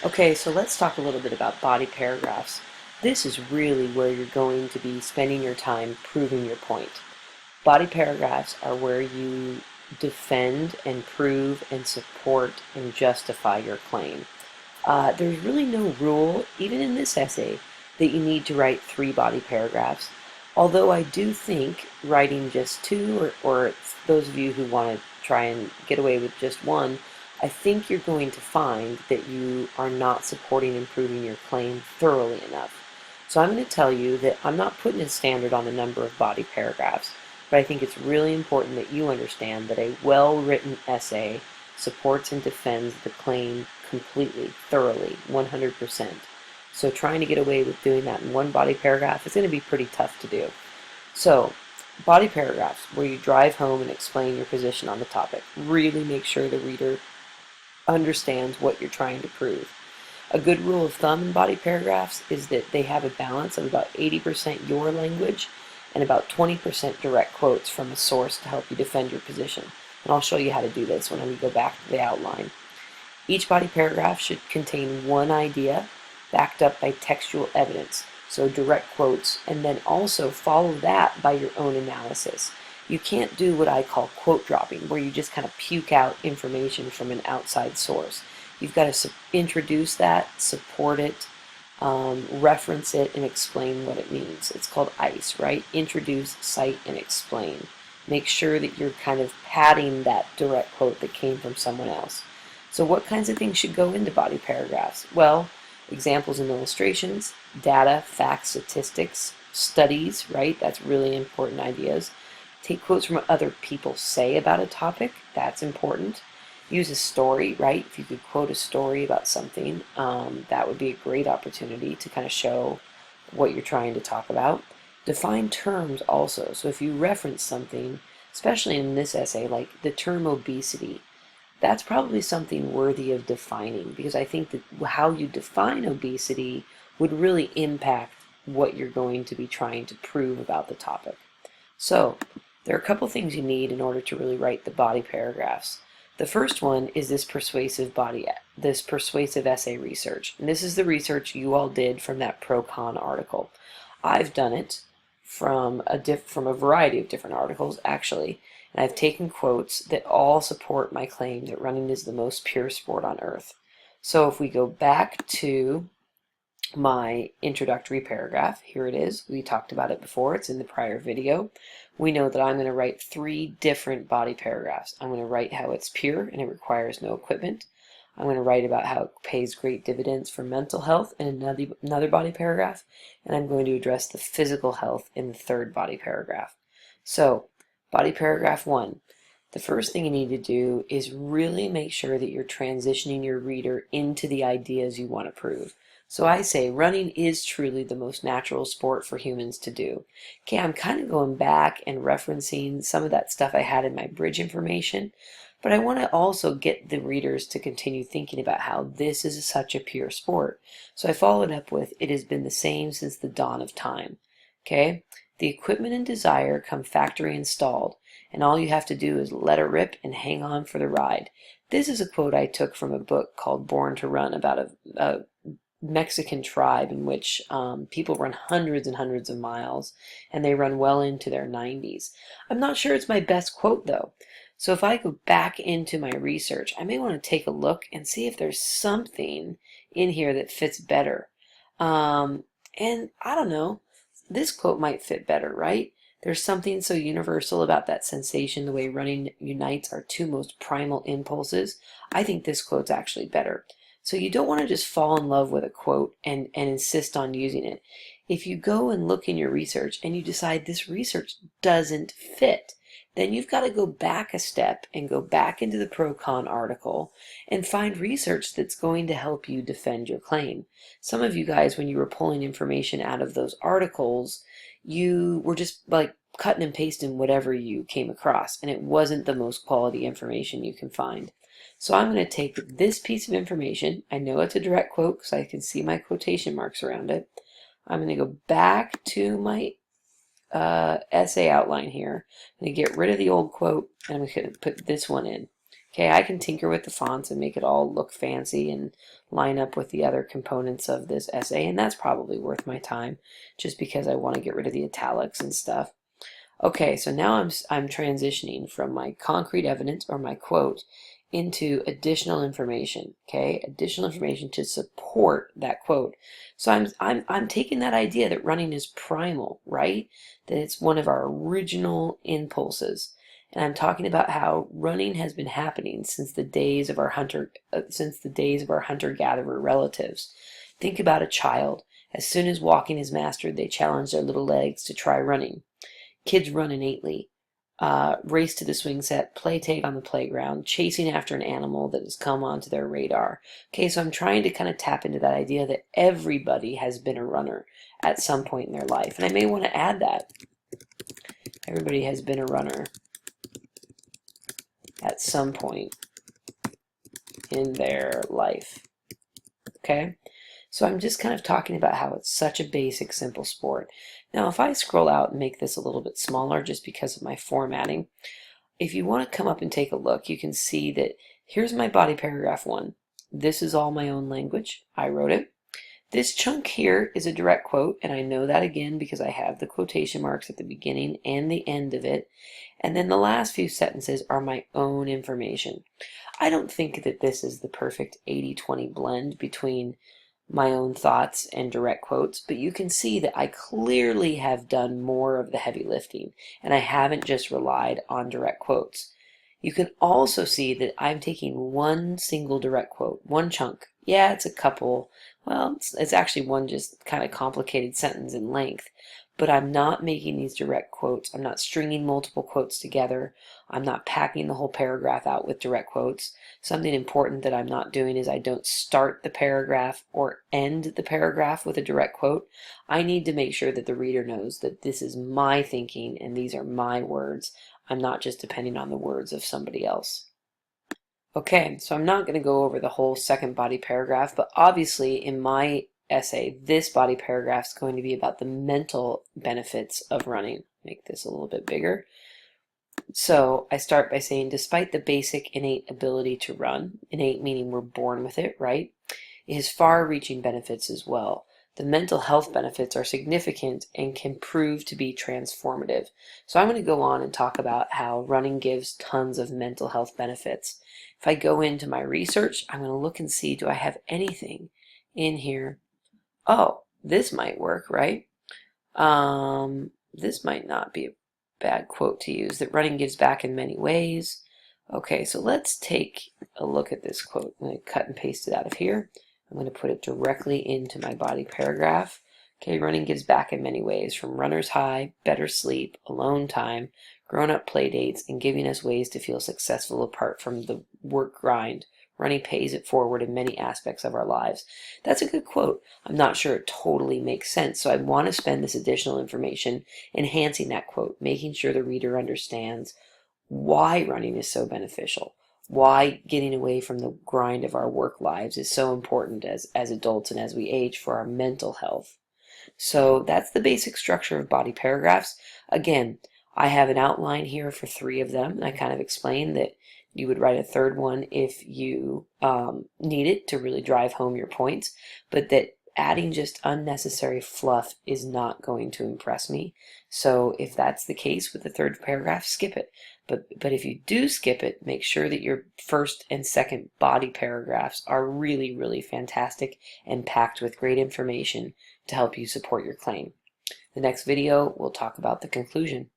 Okay, so let's talk a little bit about body paragraphs. This is really where you're going to be spending your time proving your point. Body paragraphs are where you defend and prove and support and justify your claim. There's really no rule, even in this essay, that you need to write 3 body paragraphs. Although I do think writing just 2, or those of you who want to try and get away with just 1, I think you're going to find that you are not supporting and proving your claim thoroughly enough. So I'm going to tell you that I'm not putting a standard on the number of body paragraphs, but I think it's really important that you understand that a well-written essay supports and defends the claim completely, thoroughly, 100%. So trying to get away with doing that in 1 body paragraph is going to be pretty tough to do. So, body paragraphs where you drive home and explain your position on the topic. Really make sure the reader understands what you're trying to prove. A good rule of thumb in body paragraphs is that they have a balance of about 80% your language and about 20% direct quotes from a source to help you defend your position. And I'll show you how to do this when we go back to the outline. Each body paragraph should contain 1 idea backed up by textual evidence, so direct quotes, and then also follow that by your own analysis. You can't do what I call quote dropping, where you just kind of puke out information from an outside source. You've got to introduce that, support it, reference it, and explain what it means. It's called ICE, right? Introduce, cite, and explain. Make sure that you're kind of padding that direct quote that came from someone else. So what kinds of things should go into body paragraphs? Well, examples and illustrations, data, facts, statistics, studies, right? That's really important ideas. Take quotes from what other people say about a topic. That's important. Use a story, right? If you could quote a story about something, that would be a great opportunity to kind of show what you're trying to talk about. Define terms also. So if you reference something, especially in this essay, like the term obesity, that's probably something worthy of defining, because I think that how you define obesity would really impact what you're going to be trying to prove about the topic. So there are a couple things you need in order to really write the body paragraphs. The first one is this persuasive essay research. And this is the research you all did from that pro-con article. I've done it from a variety of different articles, actually, and I've taken quotes that all support my claim that running is the most pure sport on earth. So if we go back to my introductory paragraph, here it is. We talked about it before. It's in the prior video. We know that I'm going to write 3 different body paragraphs. I'm going to write how it's pure and it requires no equipment. I'm going to write about how it pays great dividends for mental health in another body paragraph, and I'm going to address the physical health in the 3rd body paragraph. So, body paragraph 1. The first thing you need to do is really make sure that you're transitioning your reader into the ideas you want to prove. So I say running is truly the most natural sport for humans to do. Okay, I'm kind of going back and referencing some of that stuff I had in my bridge information, but I want to also get the readers to continue thinking about how this is such a pure sport. So I followed up with, it has been the same since the dawn of time. Okay, the equipment and desire come factory installed, and all you have to do is let it rip and hang on for the ride. This is a quote I took from a book called Born to Run, about a Mexican tribe in which people run hundreds and hundreds of miles, and they run well into their 90s. I'm not sure it's my best quote though. So if I go back into my research, I may want to take a look and see if there's something in here that fits better. And I don't know, this quote might fit better, right? There's something so universal about that sensation, the way running unites our 2 most primal impulses. I think this quote's actually better. So you don't want to just fall in love with a quote and insist on using it. If you go and look in your research and you decide this research doesn't fit, then you've got to go back a step and go back into the pro-con article and find research that's going to help you defend your claim. Some of you guys, when you were pulling information out of those articles, you were just like cutting and pasting whatever you came across, and it wasn't the most quality information you can find. So I'm going to take this piece of information. I know it's a direct quote because I can see my quotation marks around it. I'm going to go back to my essay outline here. I'm going to get rid of the old quote, and I'm going to put this one in. Okay, I can tinker with the fonts and make it all look fancy and line up with the other components of this essay, and that's probably worth my time just because I want to get rid of the italics and stuff. Okay, so now I'm transitioning from my concrete evidence or my quote into additional information. Okay, additional information to support that quote. So I'm taking that idea that running is primal, right? That it's one of our original impulses, and I'm talking about how running has been happening since the days of our hunter-gatherer relatives. Think about a child. As soon as walking is mastered, they challenge their little legs to try running. Kids run innately, race to the swing set, play tag on the playground, chasing after an animal that has come onto their radar. Okay, so I'm trying to kind of tap into that idea that everybody has been a runner at some point in their life. And I may want to add that. Everybody has been a runner at some point in their life. Okay? So I'm just kind of talking about how it's such a basic, simple sport. Now, if I scroll out and make this a little bit smaller just because of my formatting, if you want to come up and take a look, you can see that here's my body paragraph 1. This is all my own language. I wrote it. This chunk here is a direct quote, and I know that again because I have the quotation marks at the beginning and the end of it. And then the last few sentences are my own information. I don't think that this is the perfect 80-20 blend between my own thoughts and direct quotes, but you can see that I clearly have done more of the heavy lifting, and I haven't just relied on direct quotes. You can also see that I'm taking one single direct quote, one chunk. Yeah, it's a couple, well, it's actually one just kind of complicated sentence in length, but I'm not making these direct quotes. I'm not stringing multiple quotes together. I'm not packing the whole paragraph out with direct quotes. Something important that I'm not doing is I don't start the paragraph or end the paragraph with a direct quote. I need to make sure that the reader knows that this is my thinking and these are my words. I'm not just depending on the words of somebody else. Okay, so I'm not going to go over the whole second body paragraph, but obviously in my essay, this body paragraph is going to be about the mental benefits of running. Make this a little bit bigger. So I start by saying, despite the basic innate ability to run, innate meaning we're born with it, right? It has far-reaching benefits as well. The mental health benefits are significant and can prove to be transformative. So I'm going to go on and talk about how running gives tons of mental health benefits. If I go into my research, I'm going to look and see, do I have anything in here? Oh, this might work, right? This might not be a bad quote to use, that running gives back in many ways. Okay, so let's take a look at this quote. I'm going to cut and paste it out of here. I'm going to put it directly into my body paragraph. Okay, running gives back in many ways, from runner's high, better sleep, alone time, grown-up play dates, and giving us ways to feel successful apart from the work grind. Running pays it forward in many aspects of our lives. That's a good quote. I'm not sure it totally makes sense, so I want to spend this additional information enhancing that quote, making sure the reader understands why running is so beneficial, why getting away from the grind of our work lives is so important as adults and as we age for our mental health. So that's the basic structure of body paragraphs. Again, I have an outline here for 3 of them, and I kind of explained that you would write a third one if you need it to really drive home your points, but that adding just unnecessary fluff is not going to impress me. So if that's the case with the third paragraph, skip it. But if you do skip it, make sure that your first and second body paragraphs are really, really fantastic and packed with great information to help you support your claim. The next video, we'll talk about the conclusion.